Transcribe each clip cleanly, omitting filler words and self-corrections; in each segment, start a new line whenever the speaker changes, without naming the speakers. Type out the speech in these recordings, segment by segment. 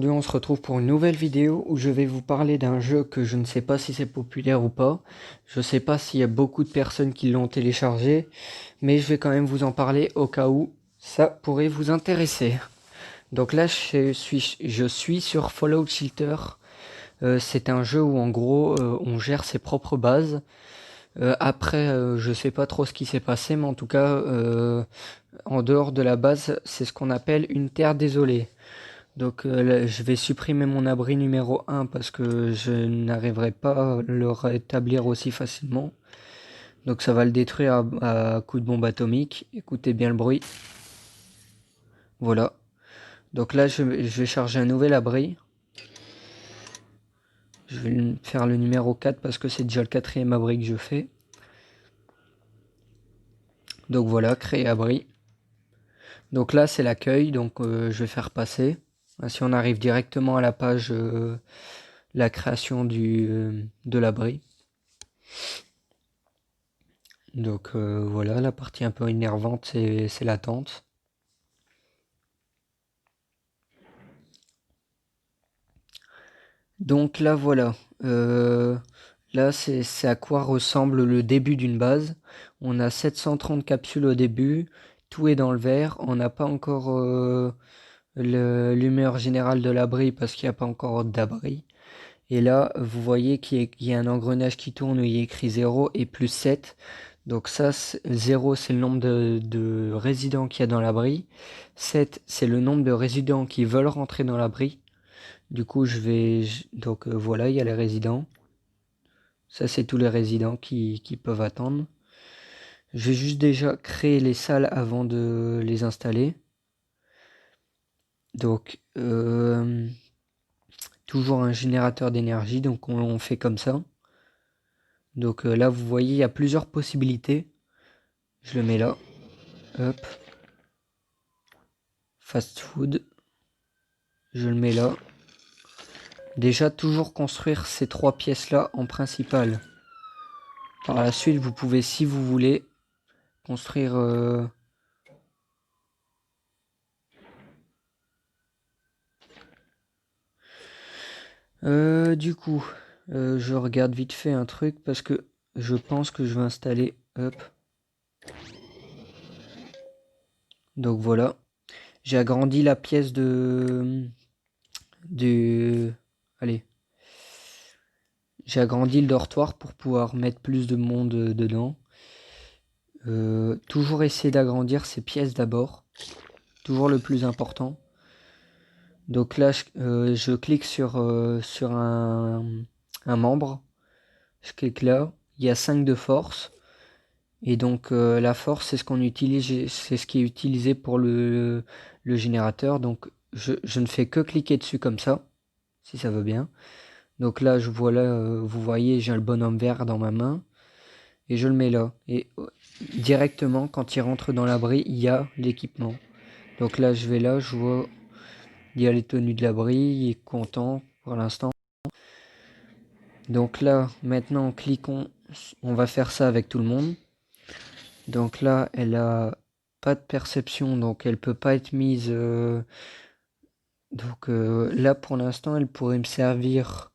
aujourd'hui on se retrouve pour une nouvelle vidéo où je vais vous parler d'un jeu que je ne sais pas si c'est populaire ou pas. Je sais pas s'il y a beaucoup de personnes qui l'ont téléchargé, mais je vais quand même vous en parler au cas où ça pourrait vous intéresser. Donc là je suis sur Fallout Shelter. C'est un jeu où en gros on gère ses propres bases. Après je sais pas trop ce qui s'est passé, mais en tout cas en dehors de la base c'est ce qu'on appelle une terre désolée. Donc là, je vais supprimer mon abri numéro 1 parce que je n'arriverai pas à le rétablir aussi facilement. Donc ça va le détruire à coup de bombe atomique. Écoutez bien le bruit. Voilà. Donc là, je vais charger un nouvel abri. Je vais faire le numéro 4 parce que c'est déjà le quatrième abri que je fais. Donc voilà, créer abri. Donc là, c'est l'accueil. Donc je vais faire passer. Ainsi, on arrive directement à la page la création de l'abri. Donc voilà, la partie un peu énervante, c'est l'attente. Donc là voilà, là c'est à quoi ressemble le début d'une base. On a 730 capsules au début, tout est dans le vert, on n'a pas encore l'humeur générale de l'abri parce qu'il n'y a pas encore d'abri. Et là, vous voyez qu'il y a un engrenage qui tourne où il y a écrit 0 et plus 7. Donc ça, 0 c'est le nombre de résidents qu'il y a dans l'abri. 7 c'est le nombre de résidents qui veulent rentrer dans l'abri. Du coup, donc voilà, il y a les résidents. Ça, c'est tous les résidents qui peuvent attendre. Je vais juste déjà créer les salles avant de les installer. Donc, toujours un générateur d'énergie, donc on fait comme ça. Donc là, vous voyez, il y a plusieurs possibilités. Je le mets là. Hop. Fast food. Je le mets là. Déjà, toujours construire ces 3 pièces-là en principal. Par la suite, vous pouvez, si vous voulez, construire... du coup, je regarde vite fait un truc parce que je pense que je vais installer... Hop. Donc voilà. J'ai agrandi la pièce du... Allez. J'ai agrandi le dortoir pour pouvoir mettre plus de monde dedans. Toujours essayer d'agrandir ces pièces d'abord. Toujours le plus important. Donc là, je clique sur un membre. Je clique là. Il y a 5 de force. Et donc la force, c'est ce qu'on utilise, c'est ce qui est utilisé pour le générateur. Donc je ne fais que cliquer dessus comme ça, si ça veut bien. Donc là, vous voyez, j'ai le bonhomme vert dans ma main. Et je le mets là. Et directement, quand il rentre dans l'abri, il y a l'équipement. Donc là, je vais là, je vois, il y a les tenues de l'abri, il est content pour l'instant. Donc là, maintenant, cliquons, on va faire ça avec tout le monde. Donc là, elle a pas de perception, donc elle peut pas être mise. Donc là, pour l'instant, elle pourrait me servir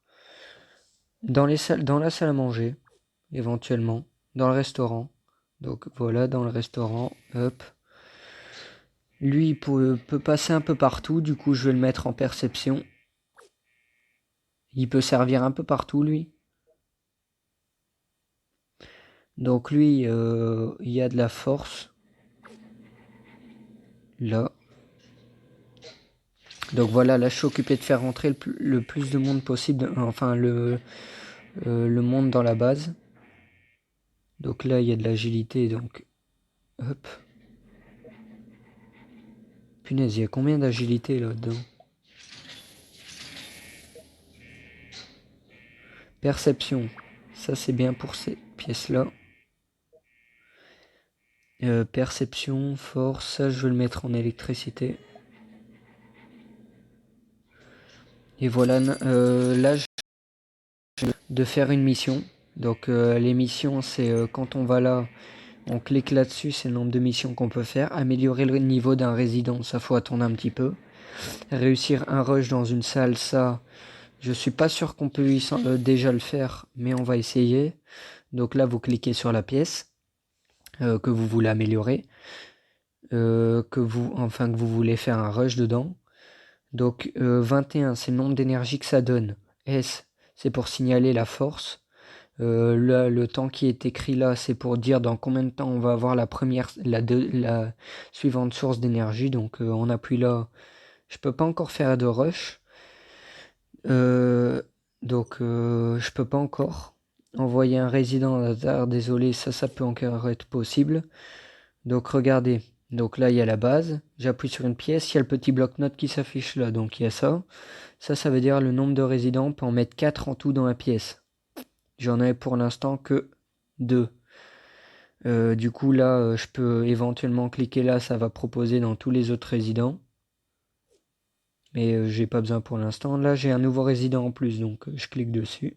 dans la salle à manger, éventuellement, dans le restaurant. Donc voilà, dans le restaurant, hop. Lui, il peut passer un peu partout, du coup, je vais le mettre en perception. Il peut servir un peu partout, lui. Donc lui, il y a de la force. Là. Donc voilà, là je suis occupé de faire rentrer le plus de monde possible, enfin le monde dans la base. Donc là il y a de l'agilité, donc hop. Punaise, il y a combien d'agilité là-dedans? Perception, ça c'est bien pour ces pièces-là. Perception, force, ça je vais le mettre en électricité. Et voilà, là je de faire une mission. Donc les missions, c'est quand on va là, on clique là-dessus, c'est le nombre de missions qu'on peut faire. Améliorer le niveau d'un résident, ça faut attendre un petit peu. Réussir un rush dans une salle, ça, je suis pas sûr qu'on peut déjà le faire, mais on va essayer. Donc là, vous cliquez sur la pièce que vous voulez améliorer, que vous voulez faire un rush dedans. Donc 21, c'est le nombre d'énergie que ça donne. S, c'est pour signaler la force. Le temps qui est écrit là, c'est pour dire dans combien de temps on va avoir la suivante source d'énergie. Donc on appuie là. Je peux pas encore faire de rush. Je peux pas encore envoyer un résident à la Terre. Désolé, ça peut encore être possible. Donc regardez. Donc là il y a la base. J'appuie sur une pièce. Il y a le petit bloc-notes qui s'affiche là. Donc il y a ça. Ça veut dire le nombre de résidents. On peut en mettre 4 en tout dans la pièce. J'en ai pour l'instant que 2. Du coup là je peux éventuellement cliquer là, ça va proposer dans tous les autres résidents. Mais j'ai pas besoin pour l'instant. Là j'ai un nouveau résident en plus, donc je clique dessus.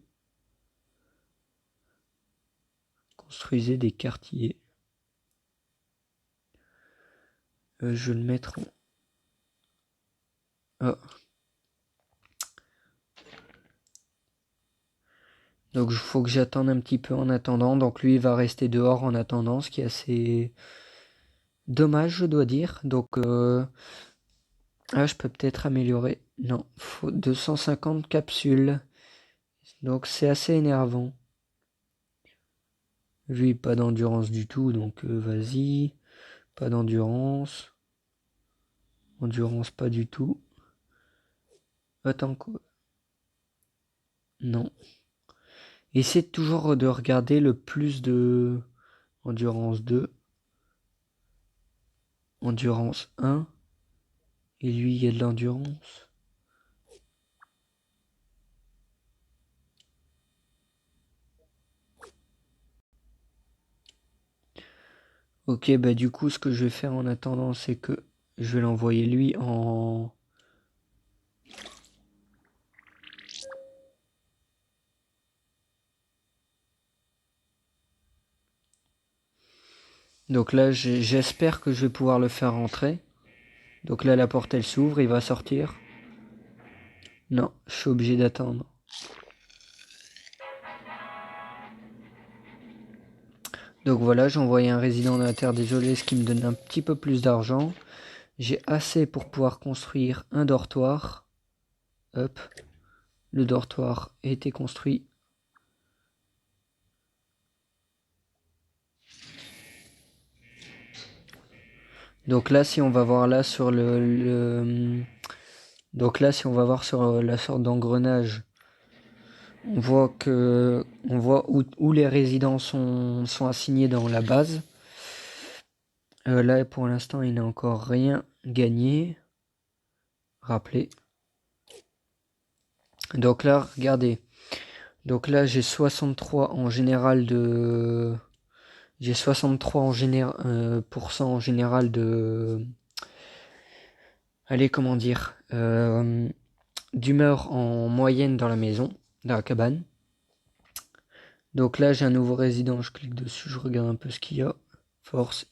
Construisez des quartiers. Je vais le mettre en... Ah. Donc il faut que j'attende un petit peu en attendant. Donc lui il va rester dehors en attendant, ce qui est assez dommage je dois dire. Donc je peux peut-être améliorer. Non, faut 250 capsules. Donc c'est assez énervant. Lui pas d'endurance du tout, donc vas-y. Pas d'endurance. Endurance pas du tout. Attends quoi. Non. Essaie toujours de regarder le plus de endurance 2. Endurance 1. Et lui, il y a de l'endurance. Ok, bah du coup, ce que je vais faire en attendant, c'est que je vais l'envoyer lui en... Donc là, j'espère que je vais pouvoir le faire rentrer. Donc là, la porte, elle s'ouvre, il va sortir. Non, je suis obligé d'attendre. Donc voilà, j'ai envoyé un résident de la Terre, désolé, ce qui me donne un petit peu plus d'argent. J'ai assez pour pouvoir construire un dortoir. Hop, le dortoir a été construit. Donc là, si on va voir là sur donc là, si on va voir sur la sorte d'engrenage, on voit où les résidents sont assignés dans la base. Là, pour l'instant, il n'a encore rien gagné. Rappelez. Donc là, regardez. Donc là, j'ai 63 en général de... J'ai 63 en général de... Allez, comment dire d'humeur en moyenne dans la maison, dans la cabane. Donc là, j'ai un nouveau résident, je clique dessus, je regarde un peu ce qu'il y a. Force.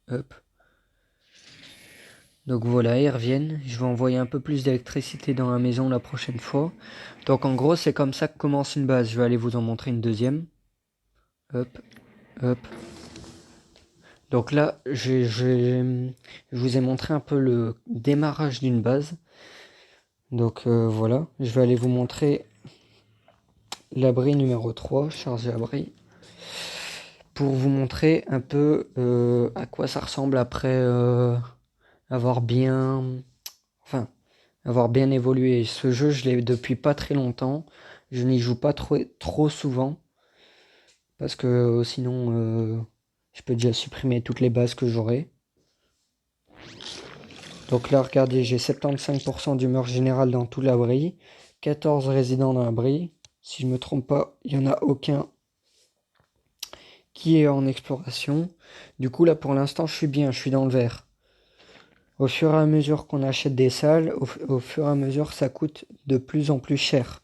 Hop. Donc voilà, ils reviennent. Je vais envoyer un peu plus d'électricité dans la maison la prochaine fois. Donc en gros, c'est comme ça que commence une base. Je vais aller vous en montrer une deuxième. Hop, hop. Donc là, je vous ai montré un peu le démarrage d'une base. Donc voilà, je vais aller vous montrer l'abri numéro 3, charger abri, pour vous montrer un peu à quoi ça ressemble après avoir bien évolué. Ce jeu, je l'ai depuis pas très longtemps. Je n'y joue pas trop souvent parce que sinon je peux déjà supprimer toutes les bases que j'aurai. Donc là, regardez, j'ai 75% d'humeur générale dans tout l'abri, 14 résidents dans l'abri. Si je me trompe pas, il n'y en a aucun qui est en exploration. Du coup, là, pour l'instant, je suis bien, je suis dans le vert. Au fur et à mesure qu'on achète des salles, au fur et à mesure, ça coûte de plus en plus cher.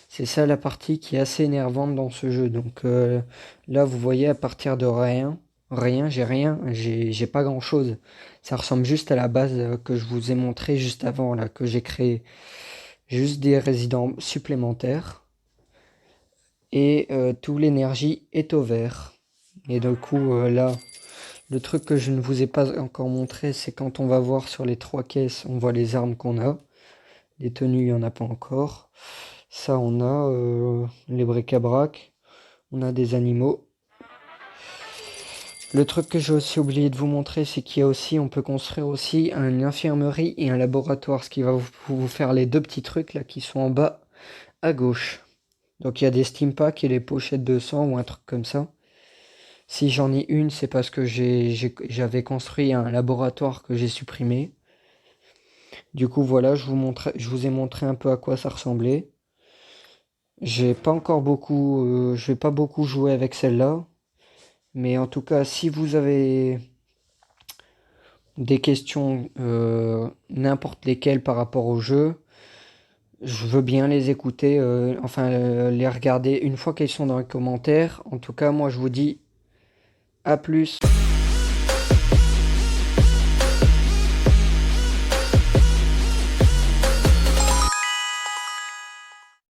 C'est ça la partie qui est assez énervante dans ce jeu. Donc là, vous voyez, à partir de rien, Rien, j'ai pas grand chose. Ça ressemble juste à la base que je vous ai montré juste avant, là, que j'ai créé. Juste des résidents supplémentaires. Et tout l'énergie est au vert. Et du coup, là, le truc que je ne vous ai pas encore montré, c'est quand on va voir sur les 3 caisses, on voit les armes qu'on a. Les tenues, il n'y en a pas encore. Ça, on a les bric-à-brac. On a des animaux. Le truc que j'ai aussi oublié de vous montrer, c'est qu'il y a aussi, on peut construire aussi une infirmerie et un laboratoire, ce qui va vous faire les deux petits trucs là qui sont en bas à gauche. Donc il y a des steam packs et les pochettes de sang ou un truc comme ça. Si j'en ai une, c'est parce que j'avais construit un laboratoire que j'ai supprimé. Du coup, voilà, je vous ai montré un peu à quoi ça ressemblait. J'ai pas encore beaucoup, je vais pas beaucoup jouer avec celle-là. Mais en tout cas, si vous avez des questions, n'importe lesquelles par rapport au jeu, je veux bien les écouter, les regarder une fois qu'elles sont dans les commentaires. En tout cas, moi je vous dis à plus.